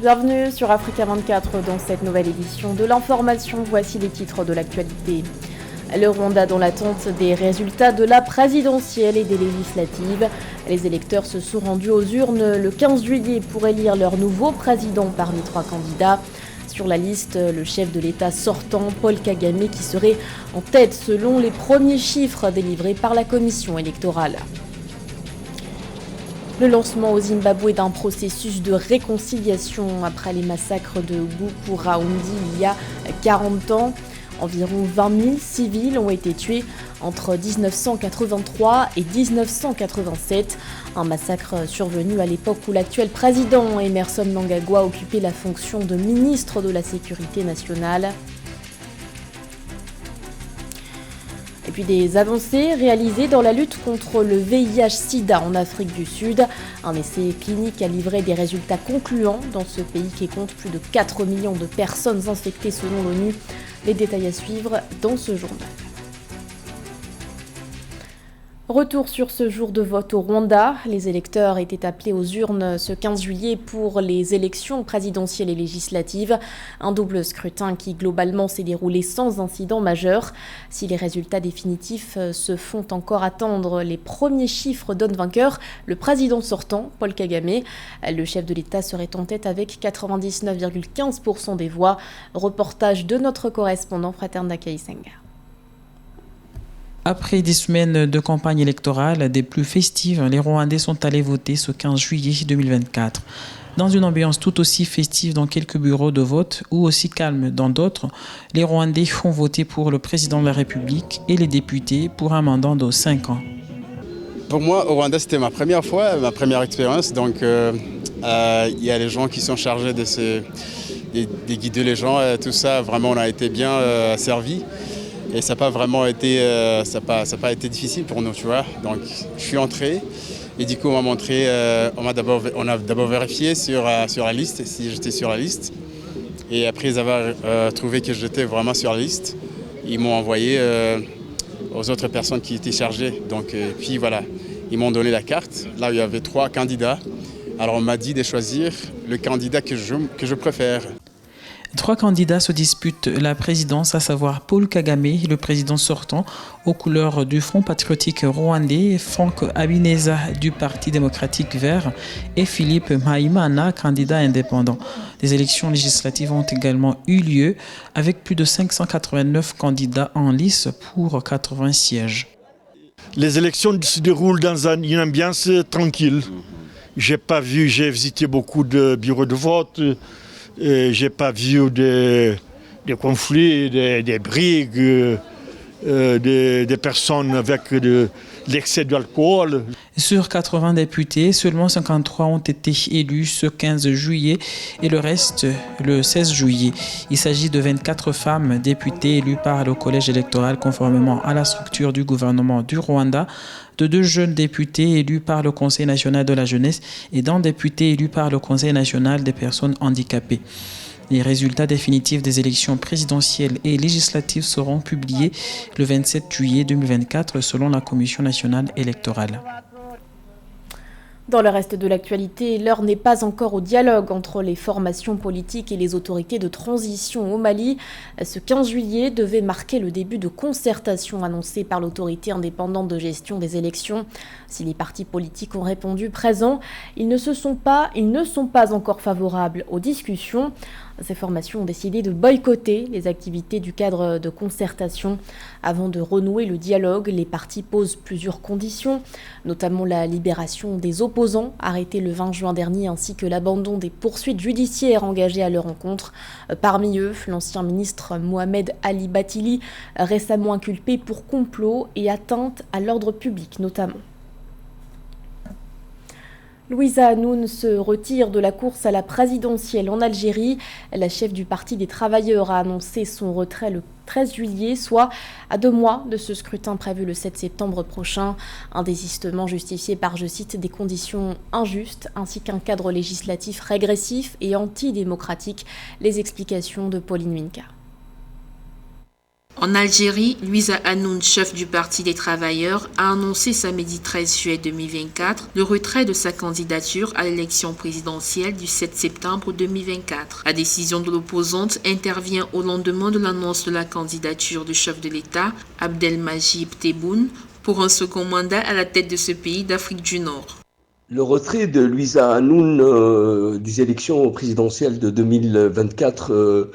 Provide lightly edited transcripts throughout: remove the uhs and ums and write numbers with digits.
Bienvenue sur Africa 24 dans cette nouvelle édition de l'information. Voici les titres de l'actualité. Le Rwanda dans l'attente des résultats de la présidentielle et des législatives. Les électeurs se sont rendus aux urnes le 15 juillet pour élire leur nouveau président parmi 3 candidats. Sur la liste, le chef de l'État sortant, Paul Kagame, qui serait en tête selon les premiers chiffres délivrés par la commission électorale. Le lancement au Zimbabwe d'un processus de réconciliation après les massacres de Bukurawundi il y a 40 ans. Environ 20 000 civils ont été tués entre 1983 et 1987. Un massacre survenu à l'époque où l'actuel président Emmerson Mnangagwa occupait la fonction de ministre de la Sécurité nationale. Et puis des avancées réalisées dans la lutte contre le VIH-Sida en Afrique du Sud. Un essai clinique a livré des résultats concluants dans ce pays qui compte plus de 4 millions de personnes infectées selon l'ONU. Les détails à suivre dans ce journal. Retour sur ce jour de vote au Rwanda. Les électeurs étaient appelés aux urnes ce 15 juillet pour les élections présidentielles et législatives. Un double scrutin qui globalement s'est déroulé sans incident majeur. Si les résultats définitifs se font encore attendre, les premiers chiffres donnent vainqueur le président sortant, Paul Kagame. Le chef de l'État serait en tête avec 99,15% des voix. Reportage de notre correspondant Fraterna Kaisenga. Après 10 semaines de campagne électorale des plus festives, les Rwandais sont allés voter ce 15 juillet 2024. Dans une ambiance tout aussi festive dans quelques bureaux de vote ou aussi calme dans d'autres, les Rwandais ont voté pour le président de la République et les députés pour un mandat de 5 ans. Pour moi, au Rwanda, c'était ma première fois, ma première expérience. Donc, il y a les gens qui sont chargés de guider les gens. Tout ça, vraiment, on a été bien servis. Et ça n'a pas vraiment été, ça a pas été difficile pour nous, tu vois. Donc, je suis entré et du coup, on a d'abord vérifié sur la liste, si j'étais sur la liste. Et après, ils avaient trouvé que j'étais vraiment sur la liste. Ils m'ont envoyé aux autres personnes qui étaient chargées. Donc, puis voilà, ils m'ont donné la carte. Là, il y avait 3 candidats. Alors, on m'a dit de choisir le candidat que je préfère. 3 candidats se disputent la présidence, à savoir Paul Kagame, le président sortant, aux couleurs du Front patriotique rwandais, Frank Habineza du Parti démocratique vert et Philippe Mpayimana, candidat indépendant. Des élections législatives ont également eu lieu avec plus de 589 candidats en lice pour 80 sièges. Les élections se déroulent dans une ambiance tranquille. J'ai visité beaucoup de bureaux de vote. J'ai pas vu des conflits, des brigues, des personnes avec de l'excès d'alcool. Sur 80 députés, seulement 53 ont été élus ce 15 juillet et le reste le 16 juillet. Il s'agit de 24 femmes députées élues par le collège électoral conformément à la structure du gouvernement du Rwanda, de 2 jeunes députés élus par le Conseil national de la jeunesse et d'un député élu par le Conseil national des personnes handicapées. Les résultats définitifs des élections présidentielles et législatives seront publiés le 27 juillet 2024 selon la Commission nationale électorale. Dans le reste de l'actualité, l'heure n'est pas encore au dialogue entre les formations politiques et les autorités de transition au Mali. Ce 15 juillet devait marquer le début de concertation annoncée par l'autorité indépendante de gestion des élections. Si les partis politiques ont répondu présents, ils ne sont pas encore favorables aux discussions. Ces formations ont décidé de boycotter les activités du cadre de concertation. Avant de renouer le dialogue, les partis posent plusieurs conditions, notamment la libération des opposants arrêtés le 20 juin dernier ainsi que l'abandon des poursuites judiciaires engagées à leur encontre. Parmi eux, l'ancien ministre Mohamed Ali Batili, récemment inculpé pour complot et atteinte à l'ordre public notamment. Louisa Hanoun se retire de la course à la présidentielle en Algérie. La chef du Parti des travailleurs a annoncé son retrait le 13 juillet, soit à 2 mois de ce scrutin prévu le 7 septembre prochain. Un désistement justifié par, je cite, des conditions injustes ainsi qu'un cadre législatif régressif et antidémocratique. Les explications de Pauline Minka. En Algérie, Louisa Hanoun, chef du Parti des travailleurs, a annoncé samedi 13 juillet 2024 le retrait de sa candidature à l'élection présidentielle du 7 septembre 2024. La décision de l'opposante intervient au lendemain de l'annonce de la candidature du chef de l'État, Abdelmajid Tebboune, pour un second mandat à la tête de ce pays d'Afrique du Nord. Le retrait de Louisa Hanoun des élections présidentielles de 2024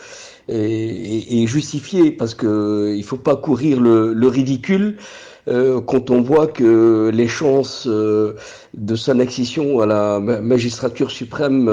est justifié parce que il faut pas courir le ridicule quand on voit que les chances de son accession à la magistrature suprême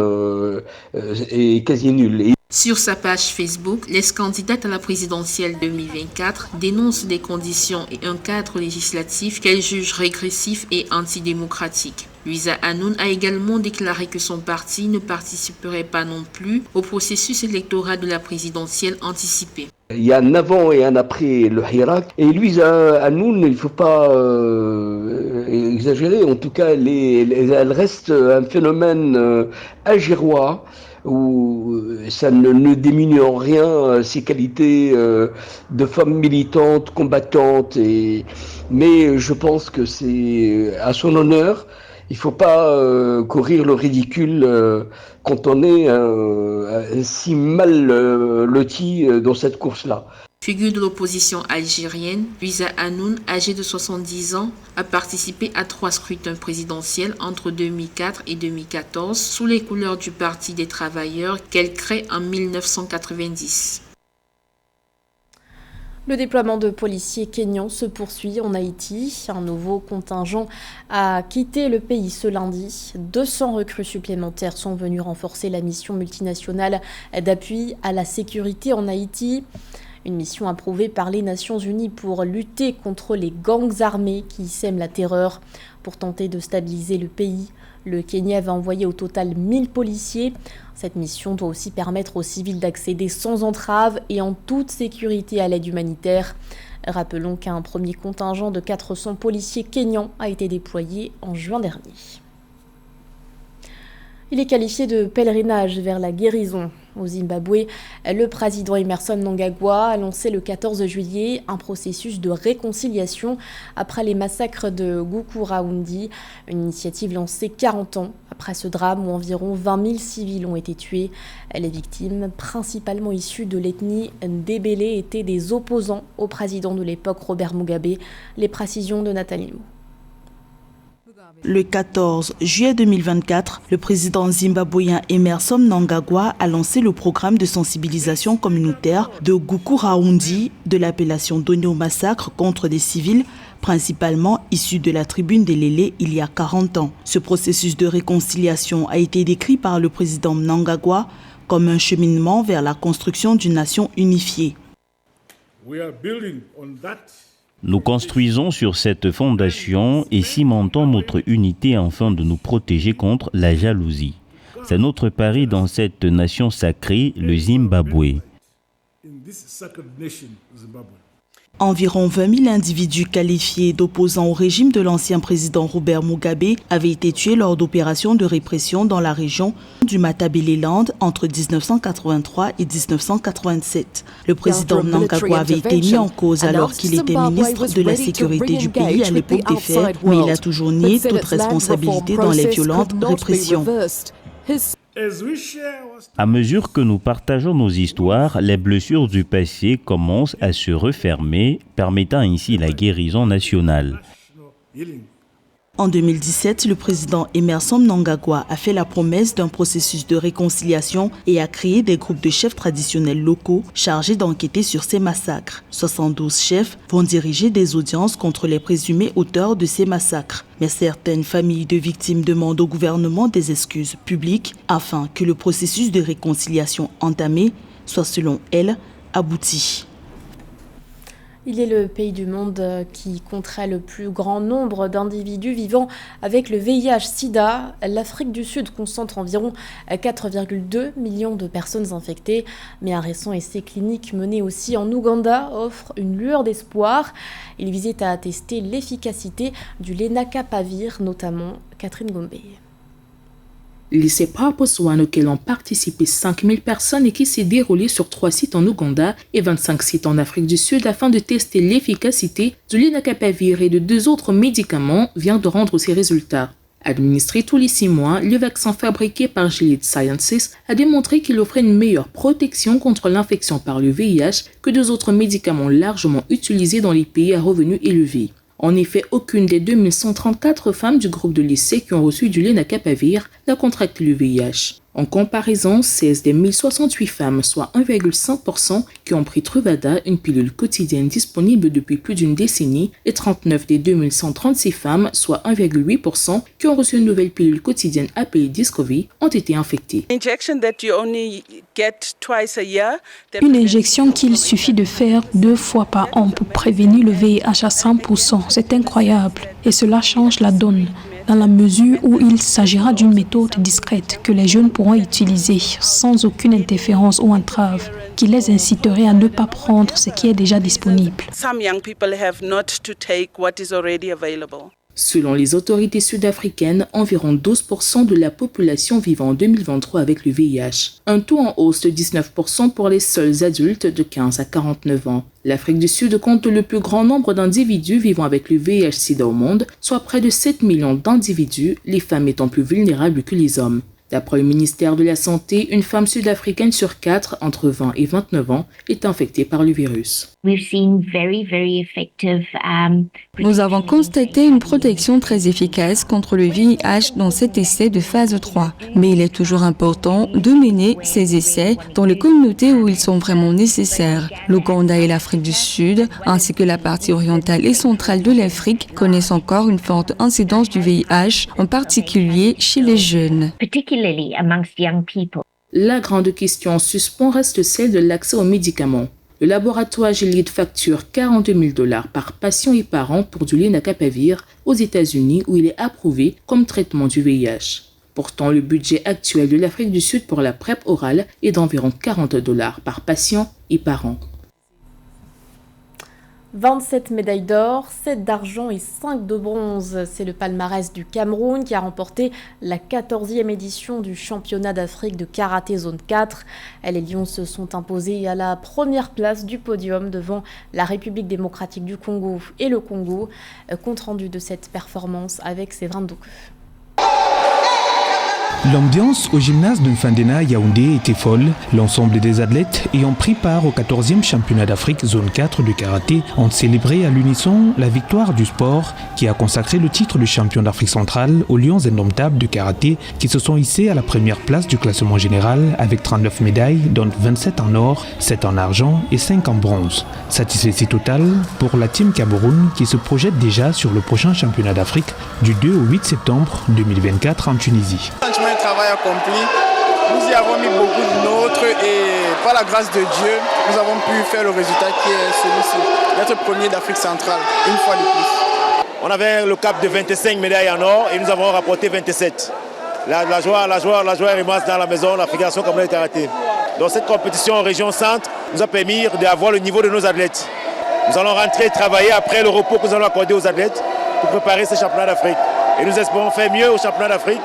est quasi nulle. Sur sa page Facebook, l'ex-candidate à la présidentielle 2024 dénonce des conditions et un cadre législatif qu'elle juge régressif et antidémocratique. Louisa Hanoun a également déclaré que son parti ne participerait pas non plus au processus électoral de la présidentielle anticipée. Il y a un avant et un après le Hirak. Et Louisa Hanoun, il ne faut pas exagérer, en tout cas, elle reste un phénomène algérois où ça ne diminue en rien ses qualités de femme militante, combattante. Mais je pense que c'est à son honneur. Il ne faut pas courir le ridicule quand on est si mal loti dans cette course-là. Figure de l'opposition algérienne, Louisa Hanoun, âgée de 70 ans, a participé à 3 scrutins présidentiels entre 2004 et 2014 sous les couleurs du Parti des travailleurs qu'elle crée en 1990. Le déploiement de policiers kényans se poursuit en Haïti. Un nouveau contingent a quitté le pays ce lundi. 200 recrues supplémentaires sont venues renforcer la mission multinationale d'appui à la sécurité en Haïti. Une mission approuvée par les Nations Unies pour lutter contre les gangs armés qui sèment la terreur. Pour tenter de stabiliser le pays, le Kenya va envoyer au total 1000 policiers. Cette mission doit aussi permettre aux civils d'accéder sans entrave et en toute sécurité à l'aide humanitaire. Rappelons qu'un premier contingent de 400 policiers kenyans a été déployé en juin dernier. Il est qualifié de pèlerinage vers la guérison. Au Zimbabwe, le président Emmerson Mnangagwa a lancé le 14 juillet un processus de réconciliation après les massacres de Gukurahundi, une initiative lancée 40 ans après ce drame où environ 20 000 civils ont été tués. Les victimes, principalement issues de l'ethnie Ndebele, étaient des opposants au président de l'époque Robert Mugabe. Les précisions de Nathalie Mou. Le 14 juillet 2024, le président zimbabwéen Emmerson Mnangagwa a lancé le programme de sensibilisation communautaire de Gukurahundi, de l'appellation donnée au massacre contre des civils, principalement issus de la tribu Ndebele il y a 40 ans. Ce processus de réconciliation a été décrit par le président Mnangagwa comme un cheminement vers la construction d'une nation unifiée. Nous construisons sur cette fondation et cimentons notre unité afin de nous protéger contre la jalousie. C'est notre pari dans cette nation sacrée, le Zimbabwe. Environ 20 000 individus qualifiés d'opposants au régime de l'ancien président Robert Mugabe avaient été tués lors d'opérations de répression dans la région du Matabeleland entre 1983 et 1987. Le président Mnangagwa avait été mis en cause alors qu'il était ministre de la Sécurité du pays à l'époque des faits, mais il a toujours nié toute responsabilité dans les violentes répressions. À mesure que nous partageons nos histoires, les blessures du passé commencent à se refermer, permettant ainsi la guérison nationale. En 2017, le président Emmerson Mnangagwa a fait la promesse d'un processus de réconciliation et a créé des groupes de chefs traditionnels locaux chargés d'enquêter sur ces massacres. 72 chefs vont diriger des audiences contre les présumés auteurs de ces massacres. Mais certaines familles de victimes demandent au gouvernement des excuses publiques afin que le processus de réconciliation entamé soit, selon elles, abouti. Il est le pays du monde qui compterait le plus grand nombre d'individus vivant avec le VIH-Sida. L'Afrique du Sud concentre environ 4,2 millions de personnes infectées. Mais un récent essai clinique mené aussi en Ouganda offre une lueur d'espoir. Il visait à tester l'efficacité du lenacapavir, notamment. Catherine Gombe. Le lycée Purpose One auquel ont participé 5000 personnes et qui s'est déroulé sur 3 sites en Ouganda et 25 sites en Afrique du Sud afin de tester l'efficacité du lenacapavir et de 2 autres médicaments vient de rendre ses résultats. Administré tous les 6 mois, le vaccin fabriqué par Gilead Sciences a démontré qu'il offrait une meilleure protection contre l'infection par le VIH que 2 autres médicaments largement utilisés dans les pays à revenus élevés. En effet, aucune des 2134 femmes du groupe de lycée qui ont reçu du lenacapavir n'a contracté le VIH. En comparaison, 16 des 1068 femmes, soit 1,5%, qui ont pris Truvada, une pilule quotidienne disponible depuis plus d'une décennie, et 39 des 2136 femmes, soit 1,8%, qui ont reçu une nouvelle pilule quotidienne appelée Discovery, ont été infectées. Une injection qu'il suffit de faire 2 fois par an pour prévenir le VIH à 100%, c'est incroyable et cela change la donne, dans la mesure où il s'agira d'une méthode discrète que les jeunes pourront utiliser sans aucune interférence ou entrave, qui les inciterait à ne pas prendre ce qui est déjà disponible. Selon les autorités sud-africaines, environ 12% de la population vivant en 2023 avec le VIH. Un taux en hausse de 19% pour les seuls adultes de 15 à 49 ans. L'Afrique du Sud compte le plus grand nombre d'individus vivant avec le VIH-Sida au monde, soit près de 7 millions d'individus, les femmes étant plus vulnérables que les hommes. D'après le ministère de la Santé, une femme sud-africaine sur 4, entre 20 et 29 ans, est infectée par le virus. Nous avons constaté une protection très efficace contre le VIH dans cet essai de phase 3. Mais il est toujours important de mener ces essais dans les communautés où ils sont vraiment nécessaires. L'Ouganda et l'Afrique du Sud, ainsi que la partie orientale et centrale de l'Afrique, connaissent encore une forte incidence du VIH, en particulier chez les jeunes. La grande question en suspens reste celle de l'accès aux médicaments. Le laboratoire Gilead facture $42,000 par patient et par an pour du lenacapavir aux États-Unis où il est approuvé comme traitement du VIH. Pourtant, le budget actuel de l'Afrique du Sud pour la PrEP orale est d'environ $40 par patient et par an. 27 médailles d'or, 7 d'argent et 5 de bronze. C'est le palmarès du Cameroun qui a remporté la 14e édition du championnat d'Afrique de karaté zone 4. Les Lions se sont imposés à la première place du podium devant la République démocratique du Congo et le Congo. Compte rendu de cette performance avec Séverin Doku. L'ambiance au gymnase de Mfandena à Yaoundé était folle. L'ensemble des athlètes ayant pris part au 14e championnat d'Afrique zone 4 de karaté ont célébré à l'unisson la victoire du sport qui a consacré le titre de champion d'Afrique centrale aux Lions indomptables de karaté qui se sont hissés à la première place du classement général avec 39 médailles dont 27 en or, 7 en argent et 5 en bronze. Satisfait total pour la team Cameroun qui se projette déjà sur le prochain championnat d'Afrique du 2 au 8 septembre 2024 en Tunisie. Travail accompli, nous y avons mis beaucoup de nôtres et par la grâce de Dieu, nous avons pu faire le résultat qui est celui-ci, d'être premier d'Afrique centrale, une fois de plus. On avait le cap de 25 médailles en or et nous avons rapporté 27. La joie est immense dans la maison, la Fédération camerounaise de karaté. Donc cette compétition en région centre nous a permis d'avoir le niveau de nos athlètes. Nous allons rentrer travailler après le repos que nous allons accorder aux athlètes pour préparer ce championnat d'Afrique. Et nous espérons faire mieux au championnat d'Afrique.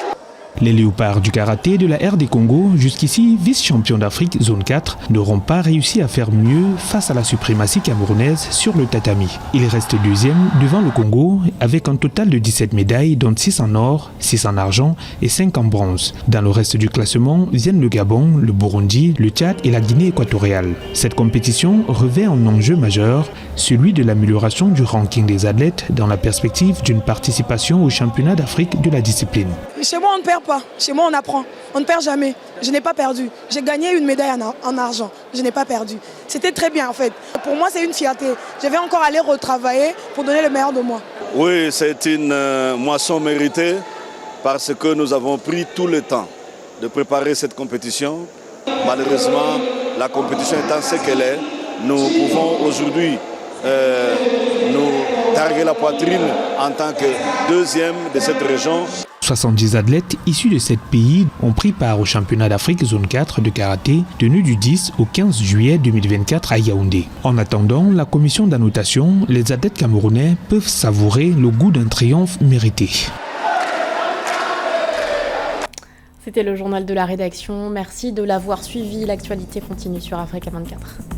Les léopards du karaté de la RD Congo, jusqu'ici vice-champions d'Afrique zone 4, n'auront pas réussi à faire mieux face à la suprématie camerounaise sur le tatami. Ils restent deuxième devant le Congo avec un total de 17 médailles dont 6 en or, 6 en argent et 5 en bronze. Dans le reste du classement viennent le Gabon, le Burundi, le Tchad et la Guinée équatoriale. Cette compétition revêt un enjeu majeur, celui de l'amélioration du ranking des athlètes dans la perspective d'une participation au championnat d'Afrique de la discipline. Chez moi, on ne perd pas. Chez moi, on apprend. On ne perd jamais. Je n'ai pas perdu. J'ai gagné une médaille en argent. Je n'ai pas perdu. C'était très bien, en fait. Pour moi, c'est une fierté. Je vais encore aller retravailler pour donner le meilleur de moi. Oui, c'est une moisson méritée parce que nous avons pris tout le temps de préparer cette compétition. Malheureusement, la compétition étant ce qu'elle est, nous pouvons aujourd'hui nous targuer la poitrine en tant que deuxième de cette région. 70 athlètes issus de 7 pays ont pris part au championnat d'Afrique zone 4 de karaté tenu du 10 au 15 juillet 2024 à Yaoundé. En attendant la commission d'annotation, les athlètes camerounais peuvent savourer le goût d'un triomphe mérité. C'était le journal de la rédaction. Merci de l'avoir suivi. L'actualité continue sur Africa 24.